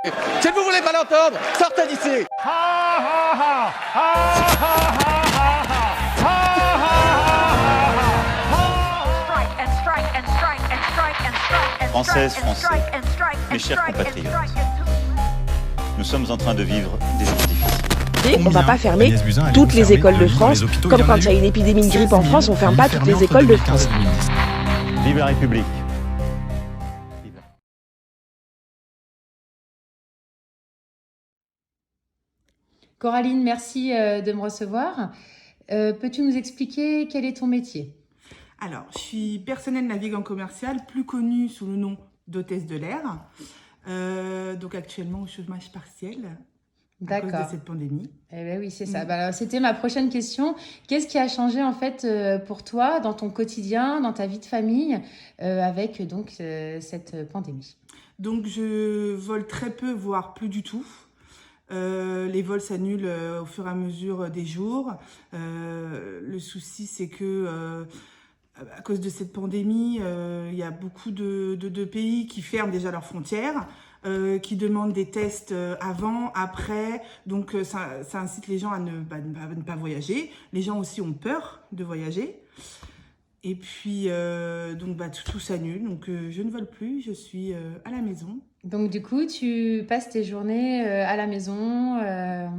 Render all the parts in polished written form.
Si vous voulez pas l'entendre, sortez d'ici. Françaises, Français, mes chers compatriotes, nous sommes en train de vivre des jours difficiles. On va pas fermer toutes les écoles de France, comme quand il y a une épidémie de grippe en France, on ferme pas toutes les écoles de France. Vive la République! Coraline, merci de me recevoir. Peux-tu nous expliquer quel est ton métier? Alors, je suis personnel navigant commercial, plus connue sous le nom d'hôtesse de l'air. Donc actuellement au chômage partiel à cause de cette pandémie. Eh bien oui, c'est ça. Bah, c'était ma prochaine question. Qu'est-ce qui a changé en fait pour toi dans ton quotidien, dans ta vie de famille, avec donc cette pandémie? Donc je vole très peu, voire plus du tout. Les vols s'annulent au fur et à mesure des jours. Le souci, c'est que à cause de cette pandémie, il y a beaucoup de pays qui ferment déjà leurs frontières, qui demandent des tests avant, après. Donc ça incite les gens à ne pas voyager. Les gens aussi ont peur de voyager. Et puis, donc tout s'annule. Donc je ne vole plus, je suis à la maison. Donc du coup, tu passes tes journées à la maison.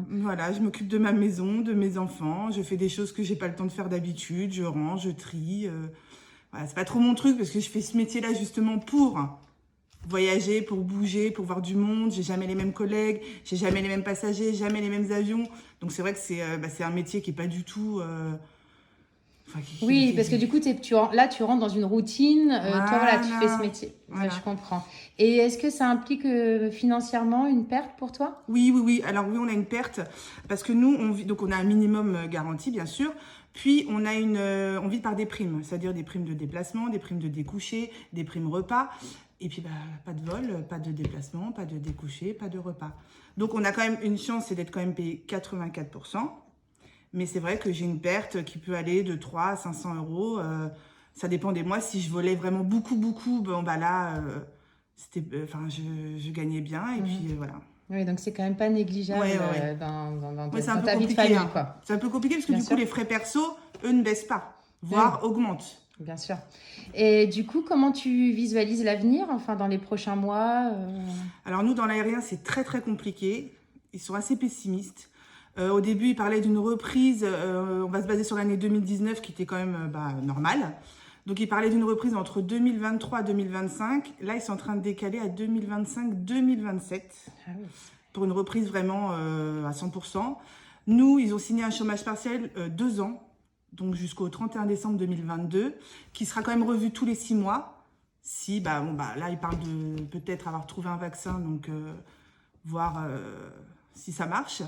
Voilà, je m'occupe de ma maison, de mes enfants. Je fais des choses que j'ai pas le temps de faire d'habitude. Je range, je trie. Voilà, c'est pas trop mon truc parce que je fais ce métier-là justement pour voyager, pour bouger, pour voir du monde. J'ai jamais les mêmes collègues, j'ai jamais les mêmes passagers, jamais les mêmes avions. Donc c'est vrai que c'est un métier qui est pas du tout... Oui, parce que du coup, là, tu rentres dans une routine. Toi, voilà, tu fais ce métier. Voilà. Je comprends. Et est-ce que ça implique financièrement une perte pour toi? Oui. Alors oui, on a une perte parce que nous, on a un minimum garanti, bien sûr. Puis, on vit par des primes, c'est-à-dire des primes de déplacement, des primes de découcher, des primes repas. Et puis, pas de vol, pas de déplacement, pas de découcher, pas de repas. Donc, on a quand même une chance, c'est d'être quand même payé 84%. Mais c'est vrai que j'ai une perte qui peut aller de 3 à 500 euros. Ça dépend des mois. Si je volais vraiment beaucoup, bon bah là, je gagnais bien. Et puis voilà. Oui, donc c'est quand même pas négligeable dans ta vie de famille, quoi. C'est un peu compliqué parce que Bien du sûr. coup, les frais perso, eux, ne baissent pas, voire augmentent. Bien sûr. Et du coup, comment tu visualises l'avenir, enfin dans les prochains mois Alors nous, dans l'aérien, c'est très très compliqué. Ils sont assez pessimistes. Au début, ils parlaient d'une reprise, on va se baser sur l'année 2019 qui était quand même normale. Donc ils parlaient d'une reprise entre 2023 et 2025. Là, ils sont en train de décaler à 2025-2027 pour une reprise vraiment à 100%. Nous, ils ont signé un chômage partiel 2 ans, donc jusqu'au 31 décembre 2022, qui sera quand même revu tous les 6 mois. Si, là, ils parlent de peut-être avoir trouvé un vaccin, donc voir... si ça marche.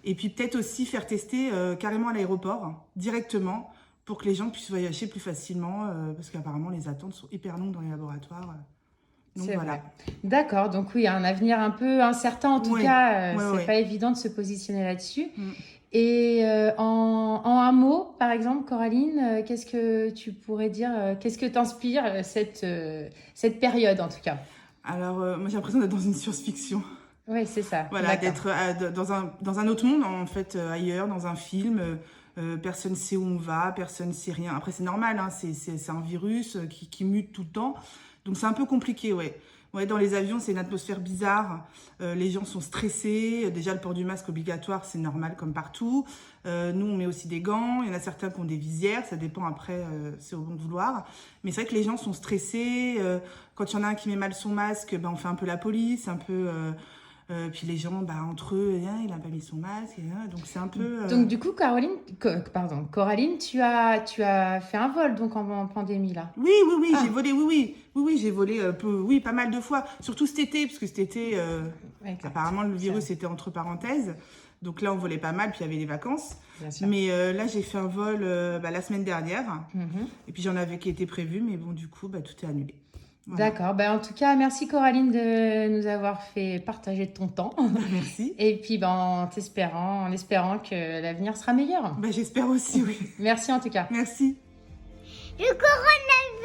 Et puis peut-être aussi faire tester carrément à l'aéroport, directement, pour que les gens puissent voyager plus facilement, parce qu'apparemment les attentes sont hyper longues dans les laboratoires. Donc voilà. Vrai. D'accord, donc oui, un avenir un peu incertain en tout cas, c'est pas évident de se positionner là-dessus. Et en un mot, par exemple, Coraline, qu'est-ce que tu pourrais dire, qu'est-ce que t'inspire cette période en tout cas? Alors, moi j'ai l'impression d'être dans une science-fiction. Oui, c'est ça. Voilà, d'être dans un autre monde, en fait, ailleurs, dans un film. Personne ne sait où on va, personne ne sait rien. Après, c'est normal, hein, c'est un virus qui mute tout le temps. Donc, c'est un peu compliqué, ouais. Ouais, dans les avions, c'est une atmosphère bizarre. Les gens sont stressés. Déjà, le port du masque obligatoire, c'est normal comme partout. Nous, on met aussi des gants. Il y en a certains qui ont des visières. Ça dépend après, c'est au bon vouloir. Mais c'est vrai que les gens sont stressés. Quand il y en a un qui met mal son masque, on fait un peu la police, un peu... puis les gens, entre eux, il n'a pas mis son masque. Donc c'est un peu... Donc du coup, Coraline, tu as fait un vol donc en pandémie là? Oui, j'ai volé, j'ai volé pas mal de fois. Surtout cet été, parce que cet été, apparemment le virus était entre parenthèses. Donc là, on volait pas mal, puis il y avait les vacances. Bien sûr. Mais là, j'ai fait un vol la semaine dernière. Et puis j'en avais qui était prévu, mais bon, du coup, tout est annulé. Voilà. D'accord. En tout cas, merci Coraline de nous avoir fait partager ton temps. Merci. Et puis, en espérant que l'avenir sera meilleur. J'espère aussi, oui. Merci en tout cas. Merci. Le coronavirus